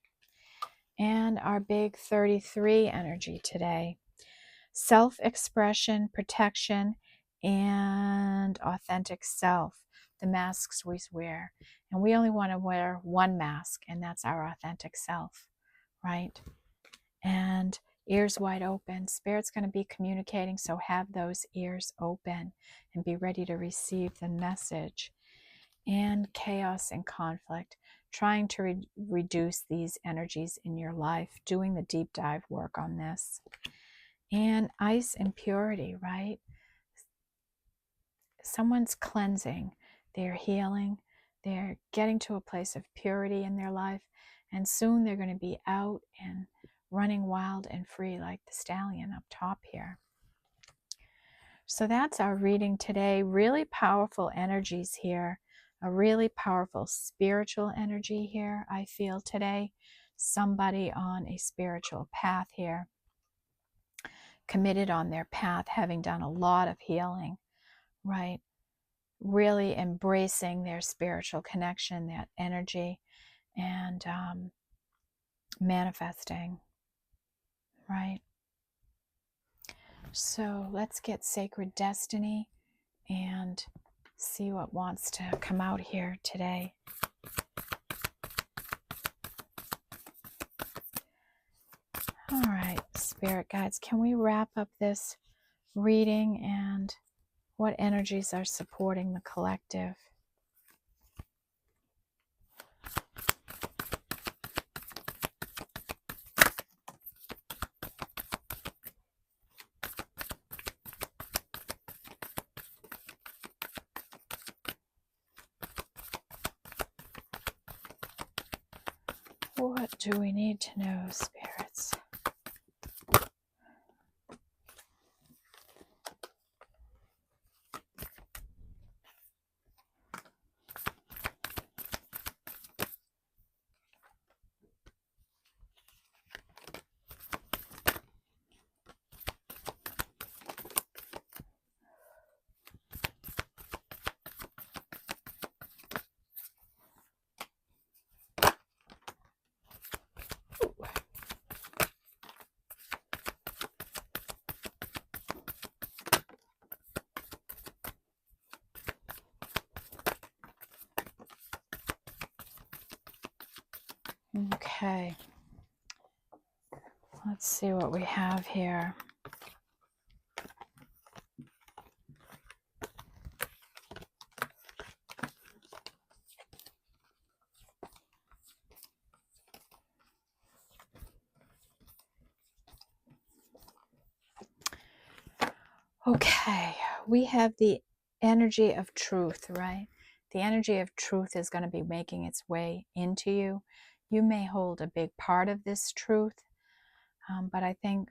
And our big 33 energy today, self-expression, protection, and authentic self, the masks we wear. And we only want to wear one mask, and that's our authentic self, right? And ears wide open. Spirit's going to be communicating, so have those ears open and be ready to receive the message. And chaos and conflict, trying to reduce these energies in your life, doing the deep dive work on this. And ice and purity, right? Someone's cleansing, they're healing, they're getting to a place of purity in their life, and soon they're going to be out and running wild and free like the stallion up top here. So that's our reading today. Really powerful energies here. A really powerful spiritual energy here, I feel today. Somebody on a spiritual path here. Committed on their path, having done a lot of healing, right? Really embracing their spiritual connection, that energy, and manifesting, right? So let's get sacred destiny and see what wants to come out here today. All right, spirit guides, can we wrap up this reading and what energies are supporting the collective? What do we need to know, spirits? Okay, let's see what we have here. Okay, we have the energy of truth, right? The energy of truth is going to be making its way into you. You may hold a big part of this truth, but I think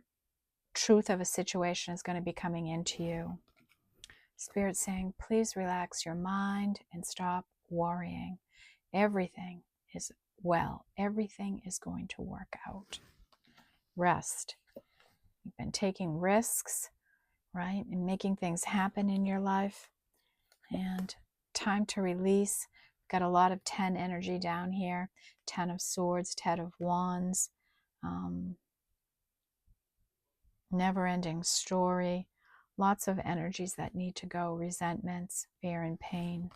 truth of a situation is going to be coming into you. Spirit saying, please relax your mind and stop worrying. Everything is well. Everything is going to work out. Rest. You've been taking risks, right? And making things happen in your life. And time to release. Got a lot of 10 energy down here. 10 of swords, 10 of wands. Never-ending story. Lots of energies that need to go. Resentments, fear, and pain.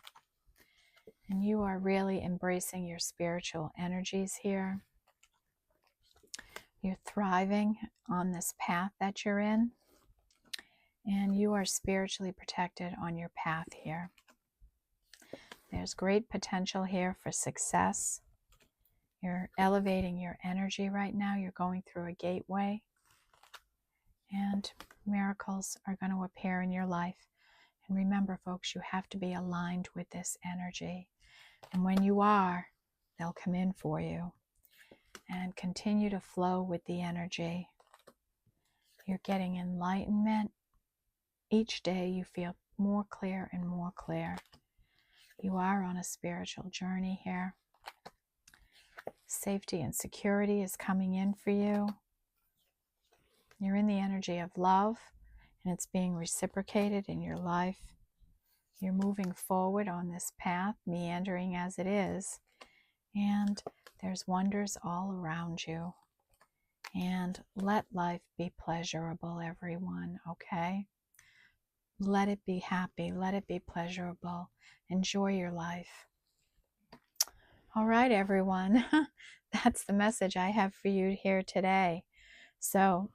And you are really embracing your spiritual energies here. You're thriving on this path that you're in. And you are spiritually protected on your path here. There's great potential here for success. You're elevating your energy right now. You're going through a gateway. And miracles are going to appear in your life. And remember, folks, you have to be aligned with this energy. And when you are, they'll come in for you. And continue to flow with the energy. You're getting enlightenment. Each day you feel more clear and more clear. You are on a spiritual journey here. Safety and security is coming in for you. You're in the energy of love, and it's being reciprocated in your life. You're moving forward on this path, meandering as it is, and there's wonders all around you. And let life be pleasurable, everyone, okay? Let it be happy. Let it be pleasurable. Enjoy your life. All right, everyone. That's the message I have for you here today. So,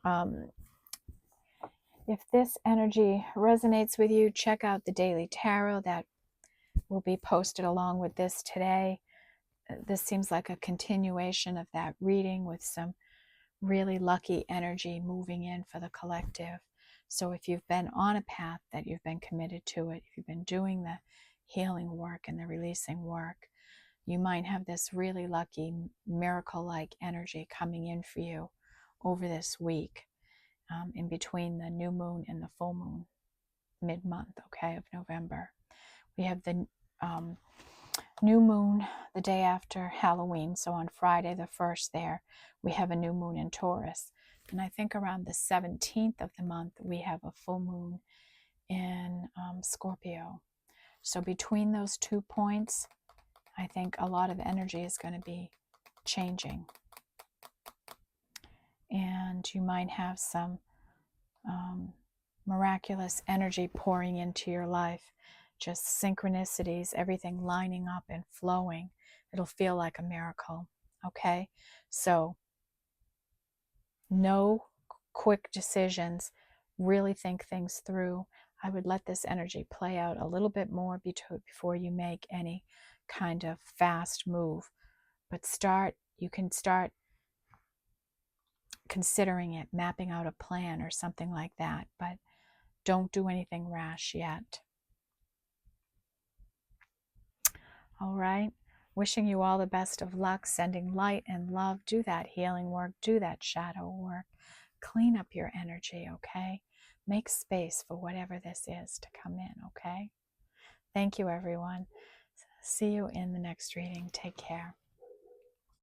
if this energy resonates with you, check out the Daily Tarot that will be posted along with this today. This seems like a continuation of that reading with some really lucky energy moving in for the collective. So if you've been on a path that you've been committed to it, if you've been doing the healing work and the releasing work, you might have this really lucky miracle-like energy coming in for you over this week, in between the new moon and the full moon, mid-month, okay, of November. We have the new moon the day after Halloween, so on Friday the 1st there, we have a new moon in Taurus. And I think around the 17th of the month, we have a full moon in Scorpio. So between those 2 points, I think a lot of energy is going to be changing. And you might have some miraculous energy pouring into your life. Just synchronicities, everything lining up and flowing. It'll feel like a miracle, okay? So, no quick decisions. Really think things through. I would let this energy play out a little bit more before you make any kind of fast move. But you can start considering it, mapping out a plan or something like that. But don't do anything rash yet. All right. Wishing you all the best of luck, sending light and love. Do that healing work, do that shadow work. Clean up your energy, okay? Make space for whatever this is to come in, okay? Thank you, everyone. See you in the next reading. Take care.